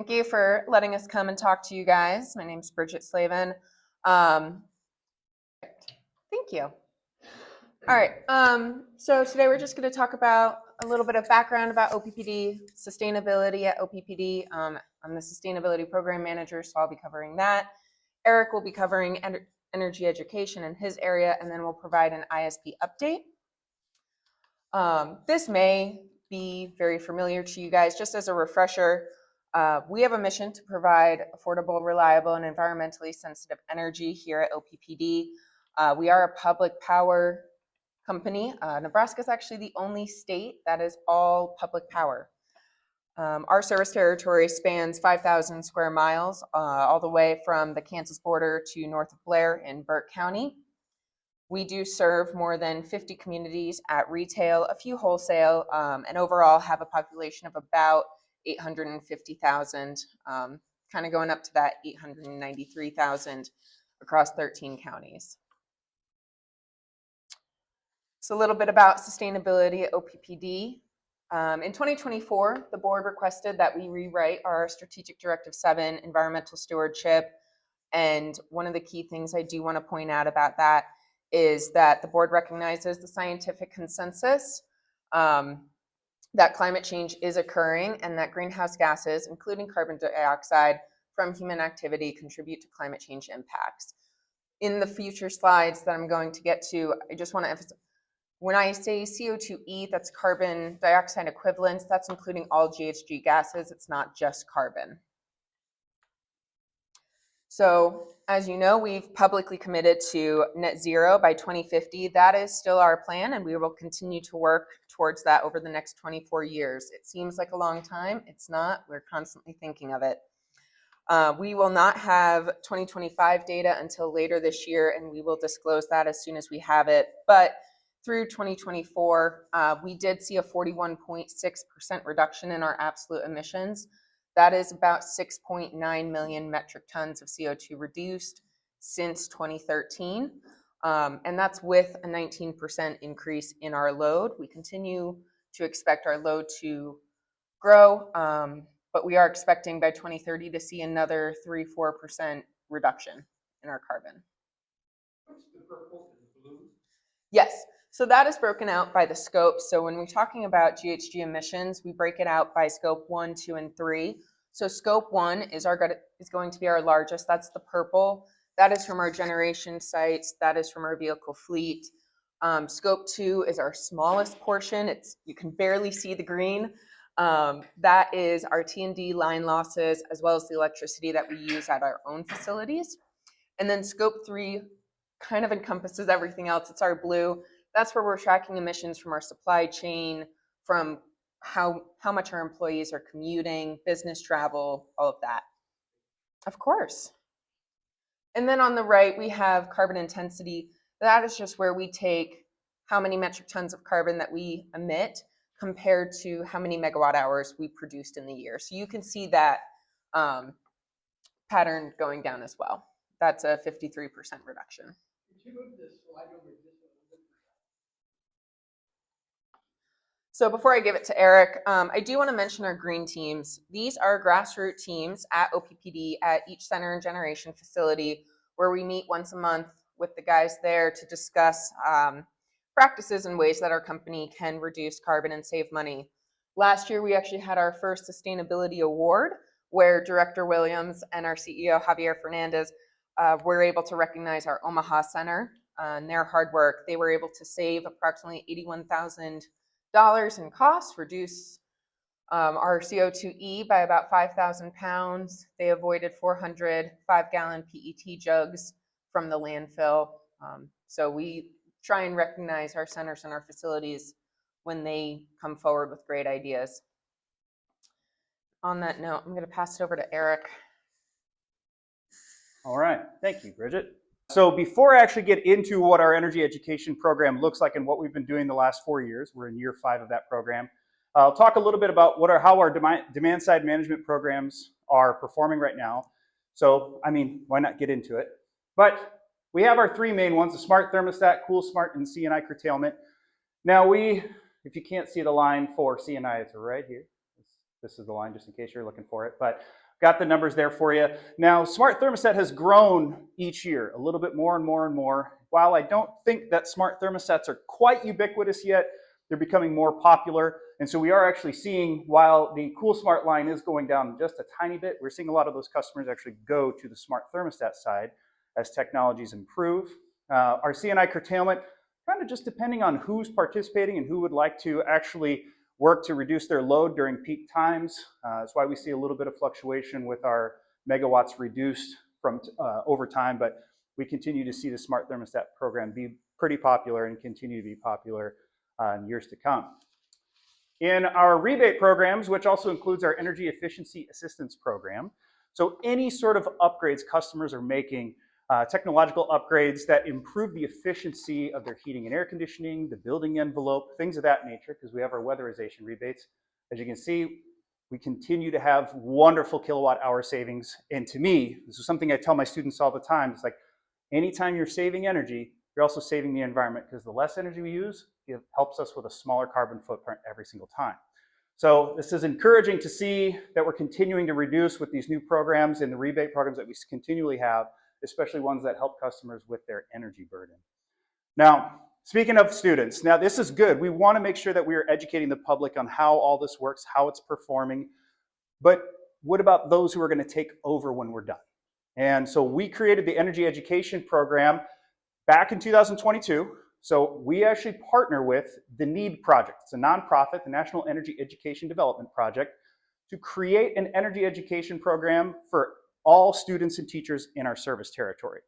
Thank you for letting us come and talk to you guys. My name is Bridget Slavin. Thank you. All right, so today we're just going to talk about a little bit of background about OPPD Sustainability at OPPD. I'm the Sustainability Program Manager, so I'll be covering that. Eric will be covering energy education in his area, and then we'll provide an ISP update. This may be very familiar to you guys. Just as a refresher, we have a mission to provide affordable, reliable, and environmentally sensitive energy here at OPPD. We are a public power company. Nebraska is actually the only state that is all public power. Our service territory spans 5,000 square miles, all the way from the Kansas border to north of Blair in Burke County. We do serve more than 50 communities at retail, a few wholesale, and overall have a population of about 850,000, kind of going up to that 893,000 across 13 counties. So a little bit about sustainability at OPPD. In 2024, the board requested that we rewrite our Strategic Directive 7, Environmental Stewardship. And one of the key things I do want to point out about that is that the board recognizes the scientific consensus that climate change is occurring and that greenhouse gases, including carbon dioxide from human activity, contribute to climate change impacts. In the future slides that I'm going to get to, I just want to emphasize, when I say CO2e, that's carbon dioxide equivalents, that's including all GHG gases, it's not just carbon. So, as you know, we've publicly committed to net zero by 2050. That is still our plan, and we will continue to work towards that over the next 24 years. It seems like a long time. It's not. We're constantly thinking of it. We will not have 2025 data until later this year, and we will disclose that as soon as we have it. But through 2024, we did see a 41.6% reduction in our absolute emissions. That is about 6.9 million metric tons of CO2 reduced since 2013. And that's with a 19% increase in our load. We continue to expect our load to grow, but we are expecting by 2030 to see another 3-4% reduction in our carbon. What's the purple and blue? Yes. So that is broken out by the scope. So when we're talking about GHG emissions, we break it out by scope 1, 2, and 3. So scope 1 is going to be our largest. That's the purple. That is from our generation sites. That is from our vehicle fleet. Scope 2 is our smallest portion. You can barely see the green. That is our T&D line losses, as well as the electricity that we use at our own facilities. And then scope 3 kind of encompasses everything else. It's our blue. That's where we're tracking emissions from our supply chain, from how much our employees are commuting, business travel, all of that. Of course. And then on the right, we have carbon intensity. That is just where we take how many metric tons of carbon that we emit compared to how many megawatt hours we produced in the year. So you can see that pattern going down as well. That's a 53% reduction. Could you move this slide over just a little bit? So before I give it to Eric, I do want to mention our green teams. These are grassroots teams at OPPD at each center and generation facility where we meet once a month with the guys there to discuss practices and ways that our company can reduce carbon and save money. Last year, we actually had our first sustainability award where Director Williams and our CEO, Javier Fernandez, were able to recognize our Omaha Center and their hard work. They were able to save approximately $81,000 in costs, reduce our CO2e by about 5,000 pounds. They avoided 400 5-gallon PET jugs from the landfill. So we try and recognize our centers and our facilities when they come forward with great ideas. On that note, I'm going to pass it over to Eric. All right, thank you, Bridget. So before I actually get into what our energy education program looks like and what we've been doing the last 4 years, we're in year 5 of that program, I'll talk a little bit about how our demand side management programs are performing right now. So, I mean, why not get into it? But we have our 3 main ones, the smart thermostat, cool smart, and C&I curtailment. Now if you can't see the line for C&I, it's right here. This is the line just in case you're looking for it. But got the numbers there for you. Now, smart thermostat has grown each year, a little bit more and more and more. While I don't think that smart thermostats are quite ubiquitous yet, they're becoming more popular. And so we are actually seeing, while the Cool Smart line is going down just a tiny bit, we're seeing a lot of those customers actually go to the smart thermostat side as technologies improve. Our C&I curtailment, kind of just depending on who's participating and who would like to actually work to reduce their load during peak times. That's why we see a little bit of fluctuation with our megawatts reduced from over time, but we continue to see the smart thermostat program be pretty popular and continue to be popular in years to come. In our rebate programs, which also includes our energy efficiency assistance program, so any sort of upgrades customers are making, technological upgrades that improve the efficiency of their heating and air conditioning, the building envelope, things of that nature, because we have our weatherization rebates. As you can see, we continue to have wonderful kilowatt hour savings. And to me, this is something I tell my students all the time. It's like, anytime you're saving energy, you're also saving the environment, because the less energy we use, it helps us with a smaller carbon footprint every single time. So this is encouraging to see that we're continuing to reduce with these new programs and the rebate programs that we continually have, especially ones that help customers with their energy burden. Now, speaking of students, now this is good. We want to make sure that we are educating the public on how all this works, how it's performing. But what about those who are going to take over when we're done? And so we created the Energy Education Program back in 2022. So we actually partner with the NEED Project. It's a nonprofit, the National Energy Education Development Project, to create an energy education program for all students and teachers in our service territory.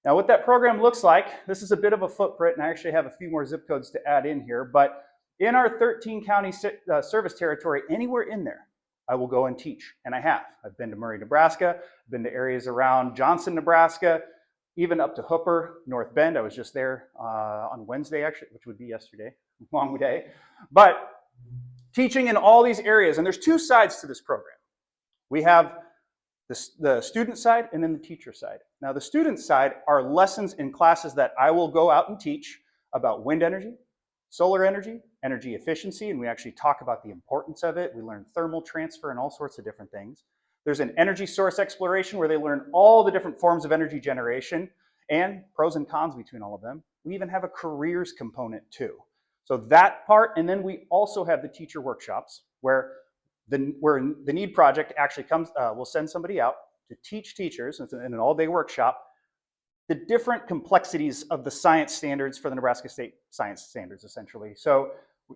Now, what that program looks like, this is a bit of a footprint, and I actually have a few more zip codes to add in here, but in our 13 county service territory, anywhere in there, I will go and teach, and I have. I've been to Murray, Nebraska, I've been to areas around Johnson, Nebraska, even up to Hooper, North Bend. I was just there on Wednesday, actually, which would be yesterday, long day. But teaching in all these areas, and there's two sides to this program. We have the student side and then the teacher side. Now, the student side are lessons in classes that I will go out and teach about wind energy, solar energy, energy efficiency, and we actually talk about the importance of it. We learn thermal transfer and all sorts of different things. There's an energy source exploration where they learn all the different forms of energy generation and pros and cons between all of them. We even have a careers component too. So that part, and then we also have the teacher workshops where the NEED project actually comes, we'll send somebody out to teach teachers in an all-day workshop the different complexities of the science standards for the Nebraska State Science Standards, essentially. So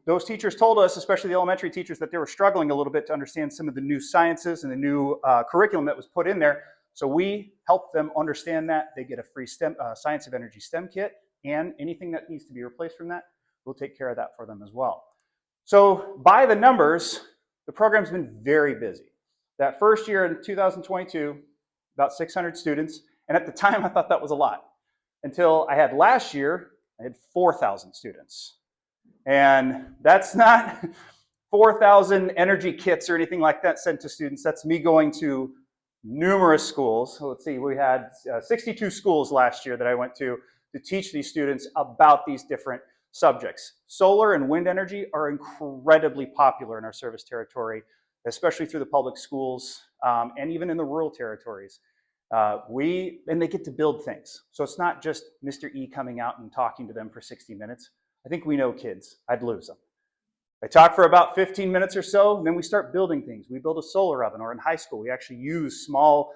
those teachers told us, especially the elementary teachers, that they were struggling a little bit to understand some of the new sciences and the new curriculum that was put in there. So we help them understand that. They get a free Science of Energy STEM kit, and anything that needs to be replaced from that, we'll take care of that for them as well. So by the numbers, the program's been very busy. That first year in 2022, about 600 students, and at the time I thought that was a lot, until I had last year, I had 4,000 students. And that's not 4,000 energy kits or anything like that sent to students. That's me going to numerous schools. So let's see, we had 62 schools last year that I went to teach these students about these different subjects. Solar and wind energy are incredibly popular in our service territory, especially through the public schools and even in the rural territories. And they get to build things. So it's not just Mr. E coming out and talking to them for 60 minutes. I think we know kids. I'd lose them. I talk for about 15 minutes or so, and then we start building things. We build a solar oven, or in high school, we actually use small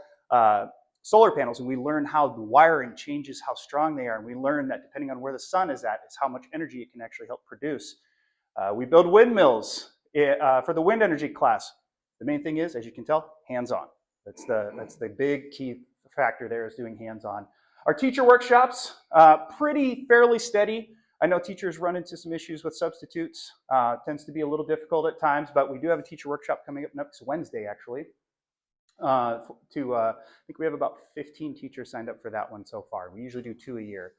solar panels, and we learn how the wiring changes, how strong they are, and we learn that depending on where the sun is at, is how much energy it can actually help produce. We build windmills for the wind energy class. The main thing is, as you can tell, hands-on. That's the big key factor there, is doing hands-on. Our teacher workshops, fairly steady. I know teachers run into some issues with substitutes. Tends to be a little difficult at times, but we do have a teacher workshop coming up next Wednesday, actually. I think we have about 15 teachers signed up for that one so far. We usually do 2 a year.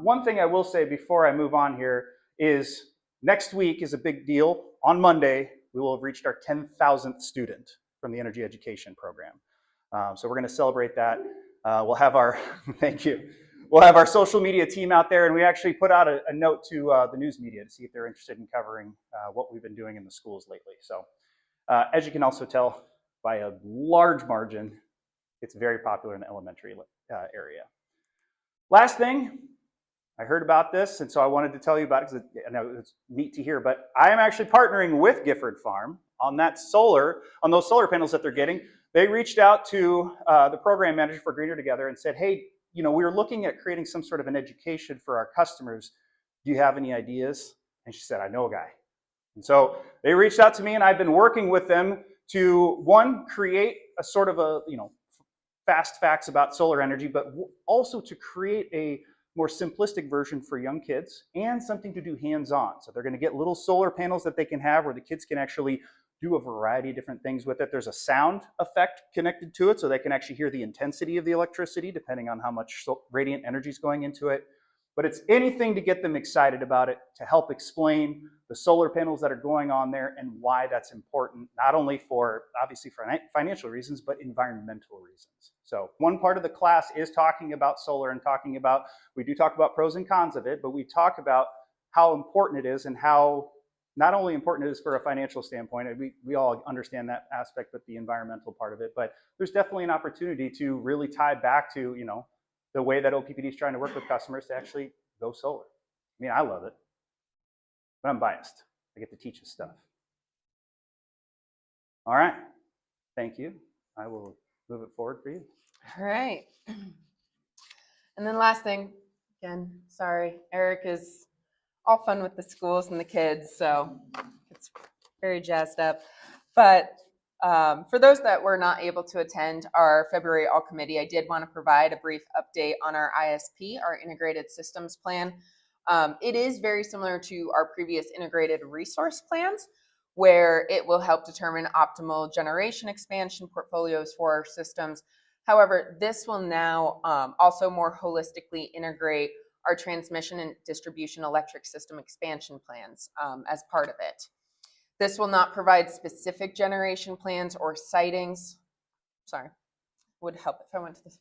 One thing I will say before I move on here is next week is a big deal. On Monday, we will have reached our 10,000th student from the Energy Education Program. So we're going to celebrate that. We'll have our, thank you. We'll have our social media team out there, and we actually put out a note to the news media to see if they're interested in covering what we've been doing in the schools lately. So as you can also tell by a large margin. It's very popular in the elementary area. Last thing, I heard about this, and so I wanted to tell you about it because I know it's neat to hear, but I am actually partnering with Gifford Farm on those solar panels that they're getting. They reached out to the program manager for Greener Together and said, hey, we were looking at creating some sort of an education for our customers. Do you have any ideas? And she said, I know a guy. And so they reached out to me, and I've been working with them to, one, create a sort of a, fast facts about solar energy, but also to create a more simplistic version for young kids and something to do hands-on. So they're going to get little solar panels that they can have where the kids can actually do a variety of different things with it. There's a sound effect connected to it, so they can actually hear the intensity of the electricity depending on how much radiant energy is going into it. But it's anything to get them excited about it, to help explain the solar panels that are going on there and why that's important, not only for, obviously, for financial reasons, but environmental reasons. So one part of the class is talking about solar and we do talk about pros and cons of it, but we talk about how important it is and how not only important it is for a financial standpoint, and we all understand that aspect with the environmental part of it, but there's definitely an opportunity to really tie back to, the way that OPPD is trying to work with customers to actually go solar. I mean, I love it, but I'm biased. I get to teach this stuff. All right, thank you. I will move it forward for you. All right. And then last thing, again, sorry, Eric is all fun with the schools and the kids, so it's very jazzed up. But for those that were not able to attend our February All Committee, I did want to provide a brief update on our ISP, our Integrated Systems Plan. It is very similar to our previous Integrated Resource Plans, where it will help determine optimal generation expansion portfolios for our systems. However, this will now also more holistically integrate our transmission and distribution electric system expansion plans as part of it. This will not provide specific generation plans or sightings. Sorry, would help if I went to this.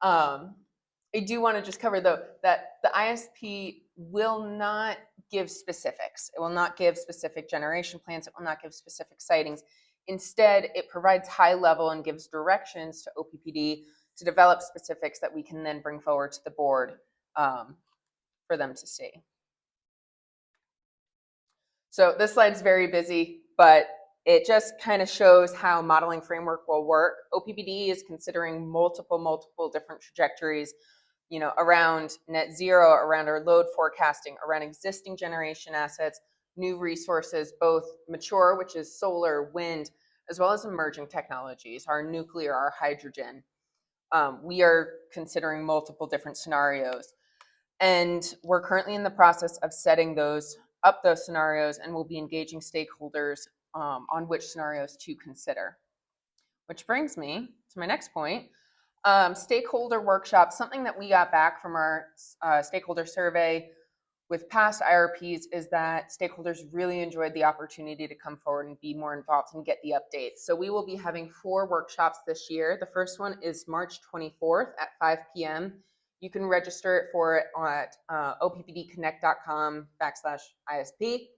I do want to just cover, though, that the ISP will not give specifics. It will not give specific generation plans. It will not give specific sightings. Instead, it provides high level and gives directions to OPPD to develop specifics that we can then bring forward to the board for them to see. So this slide's very busy, but it just kind of shows how modeling framework will work. OPPD is considering multiple different trajectories, around net zero, around our load forecasting, around existing generation assets, new resources, both mature, which is solar, wind, as well as emerging technologies, our nuclear, our hydrogen. We are considering multiple different scenarios. And we're currently in the process of setting those scenarios, and we'll be engaging stakeholders on which scenarios to consider. Which brings me to my next point. Stakeholder workshops. Something that we got back from our stakeholder survey with past IRPs is that stakeholders really enjoyed the opportunity to come forward and be more involved and get the updates. So we will be having 4 workshops this year. The first one is March 24th at 5 p.m. You can register for it at oppdconnect.com/ISP.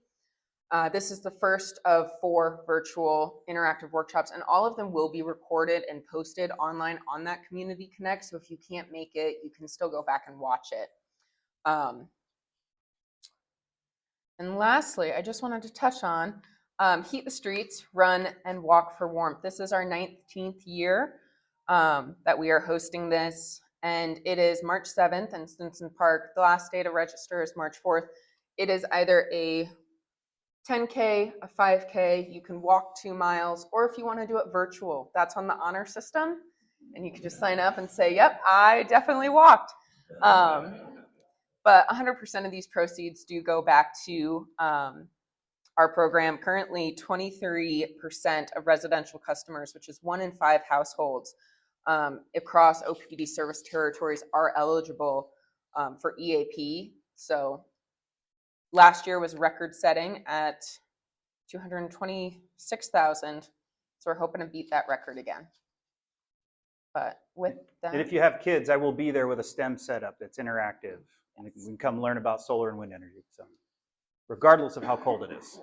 This is the first of 4 virtual interactive workshops, and all of them will be recorded and posted online on that Community Connect. So if you can't make it, you can still go back and watch it. And lastly, I just wanted to touch on Heat the Streets, Run and Walk for Warmth. This is our 19th year that we are hosting this, and it is March 7th in Stinson Park. The last day to register is March 4th. It is either a 10K, a 5K, you can walk 2 miles, or if you want to do it virtual, that's on the honor system, and you can just sign up and say, yep, I definitely walked. But 100% of these proceeds do go back to our program. Currently, 23% of residential customers, which is 1 in 5 households across OPPD service territories, are eligible for EAP. So last year was record-setting at 226,000. So we're hoping to beat that record again. But with that, And if you have kids, I will be there with a STEM setup that's interactive. And we can come learn about solar and wind energy. So regardless of how cold it is.